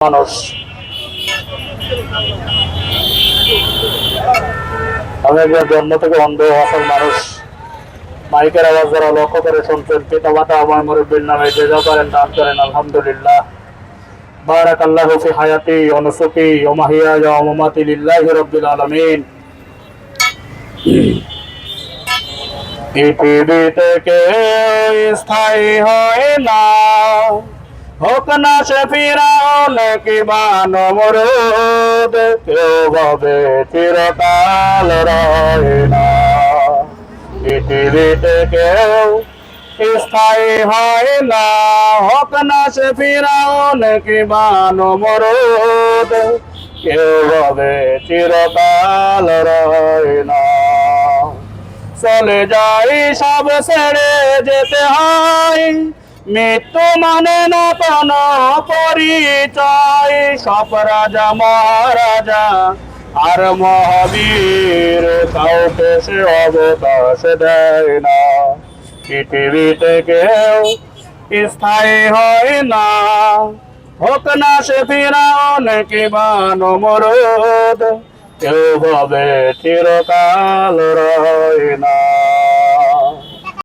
মানুষ আমি একজন জন্ম থেকে অন্ধ আসল মানুষ। মাইকের আওয়াজ যারা লক্ষ্য করে শুনছেন, পিতা মাতা আমার মুরব্বীর নামে যে যা করেন দান করেন আলহামদুলিল্লাহ। বারাকাল্লাহু ফি হায়াতি ওয়া নুসুকি ওয়া মাহইয়ায়া ওয়া মামাতি লিল্লাহি রাব্বিল আলামিন। পৃথিবীতে কেউ স্থায়ী হয় না, হোক না সে ফিরাউন কিংবা নমরুদ, কেউ ভাবে চিরকাল রয় না। পৃথিবীতে কেউ স্থায়ী হয় না, হোক না সে ফিরাউন কিংবা নমরুদ, কেউ ভাবে চিরকাল রয় না। চলে যাই সব ছেড়ে যেতে হয়, মৃত্যু মানে না কোনো পরিচয়। সব রাজা মহারাজা আর মহাবীর, কাউকে সে অবকাশ দেয় না। পৃথিবীতে কেউ স্থায়ী হয় না, হোক না সে ফিরাউন কিংবা নমরুদ, কেউ ভাবে চিরকাল রয় না।